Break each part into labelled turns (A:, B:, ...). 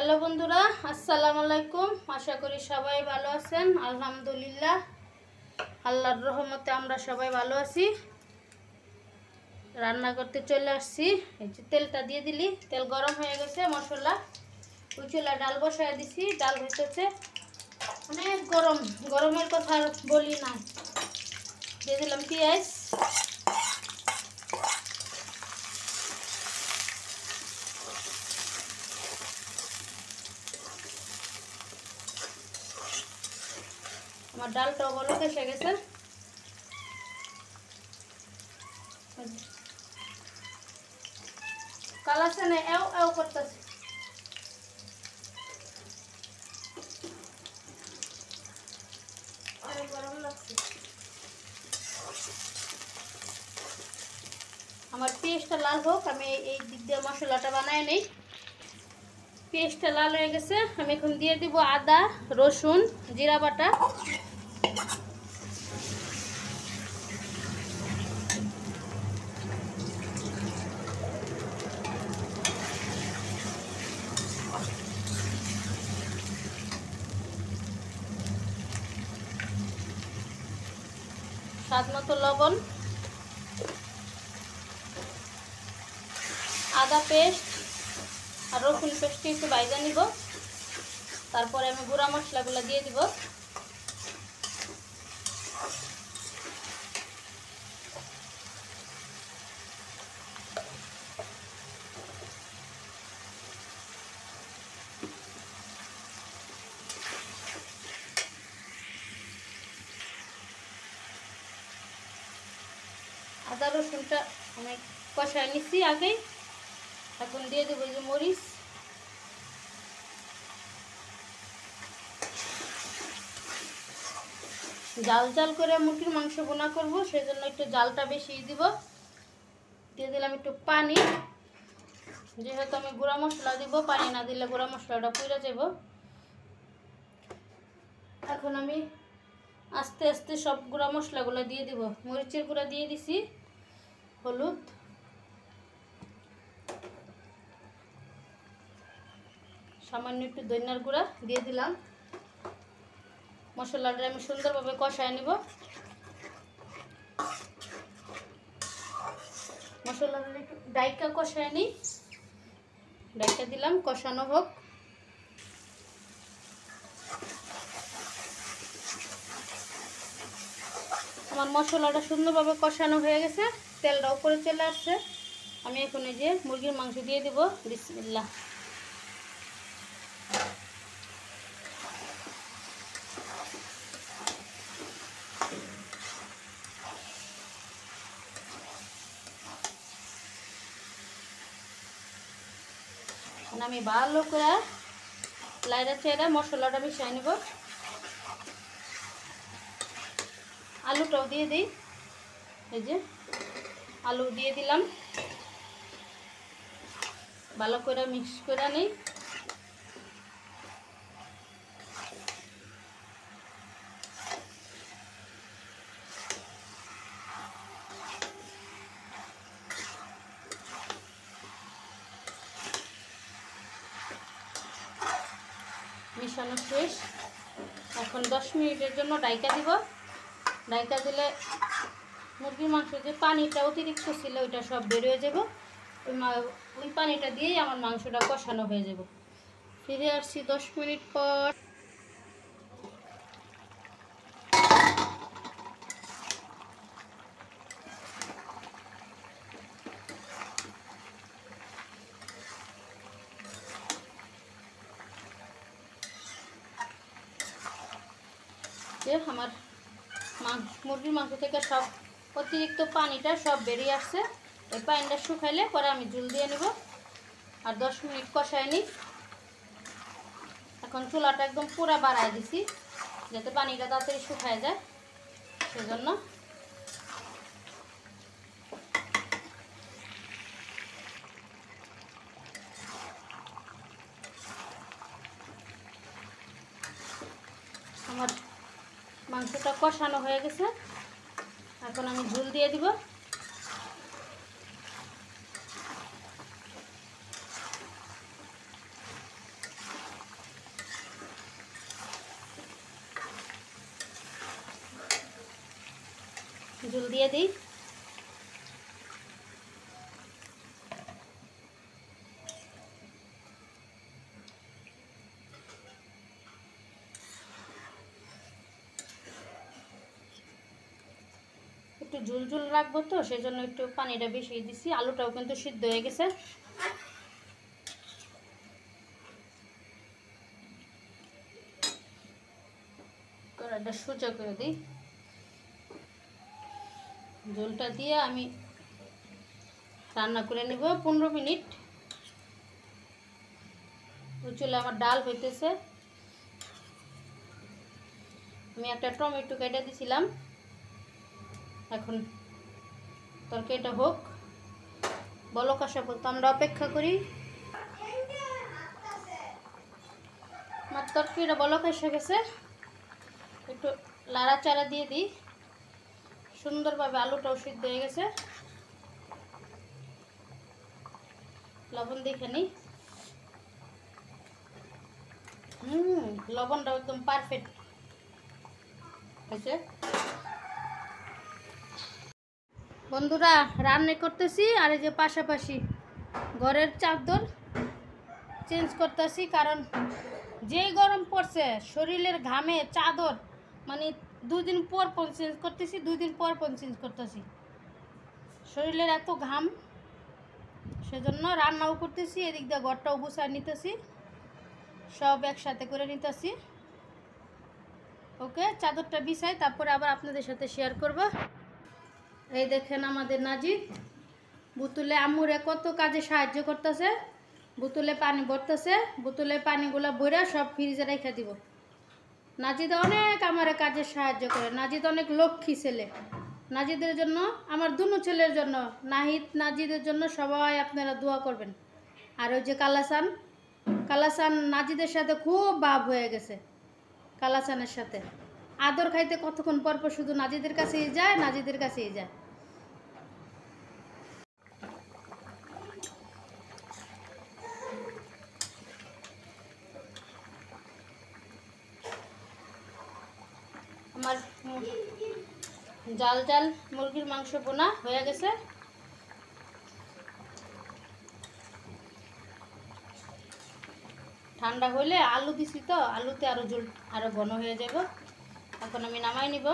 A: Hello বন্ধুরা, আসসালামু আলাইকুম। আশা করি সবাই ভালো আছেন। আলহামদুলিল্লাহ, আল্লাহর রহমতে আমরা সবাই ভালো আছি। রান্না করতে চলে আসছি। এই যে তেলটা দিয়ে দিলি, তেল গরম হয়ে গেছে। মশলা ওই চুলা ডাল বসায় দিছি, ডাল হইতেছে অনেক গরম। গরমের কথা আর বলি না। দিয়ে দিলাম পেঁয়াজ, আমার ডালটাও বলক এসে গেছে। কালাছে না, এও এও করতেছে। গরম লাগছে। আমার পেঁয়াজটা লাল হোক, আমি এই দিক দিয়ে মশলাটা বানাই নেই। পেঁয়াজটা লাল হয়ে গেছে, আমি এখন দিয়ে দিব আদা, রসুন, জিরা বাটা। স্বাদ মতো লবণ, আদা পেস্ট আর রসুন পেস্টকে একটু ভাজা নিব। তারপরে আমি গুঁড়া মশলাগুলো দিয়ে দিব। আদা রসুনটা আমি কষায় নিচ্ছি আগেই। এখন দিয়ে দেবো এই যে মরিচ, জাল জাল করে মুরগির মাংস বোনা করব, সেই জন্য একটু জালটা বেশি দিব। দিয়ে দিলাম একটু পানি, যেহেতু আমি গুঁড়া মশলা দিব, পানি না দিলে গুঁড়া মশলাটা পুড়ে যাব। এখন আমি আস্তে আস্তে সব গুঁড়া মশলাগুলো দিয়ে দিব। মরিচের গুঁড়া দিয়ে দিছি, হলুদ, সামান্য একটু ধনিয়ার গুঁড়া দিয়ে দিলাম। মশলাটা আমি সুন্দরভাবে কষায় নিব। মশলাটা একটু ডাইকা কষায় নিই। ডাইকা দিলাম, কষানো হোক। আমার মশলাটা সুন্দরভাবে কষানো হয়ে গেছে, তেলটা উপরে চলে আসছে। আমি এখন এই যে মুরগির মাংস দিয়ে দিব। বিসমিল্লাহ। আমি ভালো করে লাইড়া চেড়া মশলাটা মিশিয়ে নেব। আলুটাও দিয়ে দিই। এই যে আলু দিয়ে দিলাম, ভালো করে মিক্স করে নিই। মিশানো শেষ। এখন 10 মিনিটের জন্য ডাইকা দিব। ডাইকা দিলে মুরগির মাংস যে পানিটা অতিরিক্ত ছিল ওইটা সব বের হয়ে যাব। ওই পানিটা দিয়েই আমার মাংসটা কষানো হয়ে যাব। ফিরে আসছি 10 মিনিট পর। আমার মুরগির মাংস থেকে সব অতিরিক্ত পানিটা সব বেরিয়ে আসছে। এই পানিটা শুকাইলে পরে আমি ঝোল দিয়ে নেব। আর 10 মিনিট কষায় নিই। এখন চুলাটা একদম পুরা বাড়ায় দিছি, যাতে পানিটা তাড়াতাড়ি শুকায় যায়, সেজন্য। আমার মাংসটা কষানো হয়ে গেছে, এখন আমি ঝোল দিয়ে দিব। ঝোল দিয়ে দিই। একটু ঝুল ঝুল রাখবো তো, সেজন্য একটু পানিটা বেশি দিছি। আলুটাও কিন্তু সিদ্ধ হয়ে গেছে। কড়াইটা সোজা করে দিই। ঝোলটা দিয়ে আমি রান্না করে নিব 15 মিনিট। ওই চুলে আমার ডাল হইতেছে। আমি একটা টমেটো কেটে দিছিলাম। এখন তরকারিটা হোক, বলক আসা পর্যন্ত আমরা অপেক্ষা করি। আমার তরকারিটা বলক এসে গেছে, একটু লাড়াচাড়া দিয়ে দিই। সুন্দরভাবে আলুটাও সিদ্ধ হয়ে গেছে। লবণ দেখে নিই। লবণটাও একদম পারফেক্ট হয়েছে। বন্ধুরা রান্না করতেছি, আর এই যে পাশাপাশি ঘরের চাদর চেঞ্জ করতেছি, কারণ যে গরম পড়ছে শরীরের ঘামে চাদর মানে 2 দিন পর পর চেঞ্জ করতেছি, 2 দিন পর পর চেঞ্জ করতেছি। শরীরের এত ঘাম, সেজন্য রান্নাও করতেছি, এদিক দিয়ে ঘরটাও গুছায় নিতেছি, সব একসাথে করে নিতেছি। ওকে, চাদরটা বিছাই, তারপরে আবার আপনাদের সাথে শেয়ার করব। এই দেখেন আমাদের নাজিদ বোতলে আম্মুরে কত কাজে সাহায্য করতেছে। বোতলে পানি ভরতেছে, বোতলে পানিগুলো ভরে সব ফ্রিজে রেখে দিব। নাজিদ অনেক আমার কাজে সাহায্য করে। নাজিদ অনেক লক্ষ্মী ছেলে। নাজিদের জন্য, আমার দুনো ছেলের জন্য, নাহিদ নাজিদের জন্য সবাই আপনারা দোয়া করবেন। আর ওই যে কালাসান, কালাসান নাজিদের সাথে খুব ভাব হয়ে গেছে। কালাসানের সাথে আদর খাইতে কতক্ষণ পর পর শুধু নাজিদের কাছেই যায়, নাজিদের কাছেই যায়। আমার জাল জাল মুরগির মাংস বোনা হয়ে গেছে। ঠান্ডা হইলে আলু দিছি তো, আলুতে আরো ঝোল আরো ঘন হয়ে যাব। এখন আমি নামাই নিব,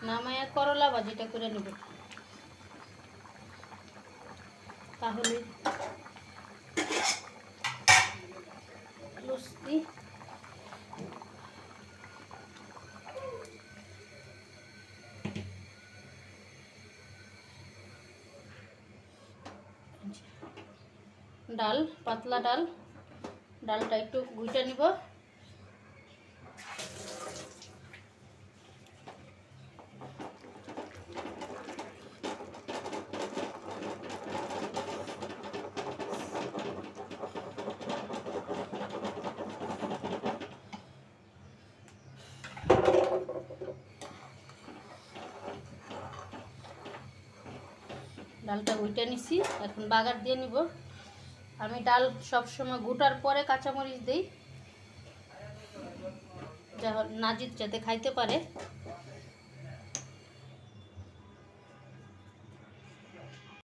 A: নামাইয়া করলা ভাজিটা করে নিব। তাহলে লুচি ডাল, পাতলা ডাল, ডালটা একটু গুইটা নিব। ডালটা গুইটা নিছি, এখন বাগার দিয়ে নিব। আমি ডাল সবসময় গুটার পরে কাঁচামরিচ দিই, নাজিদ যাতে খাইতে পারে।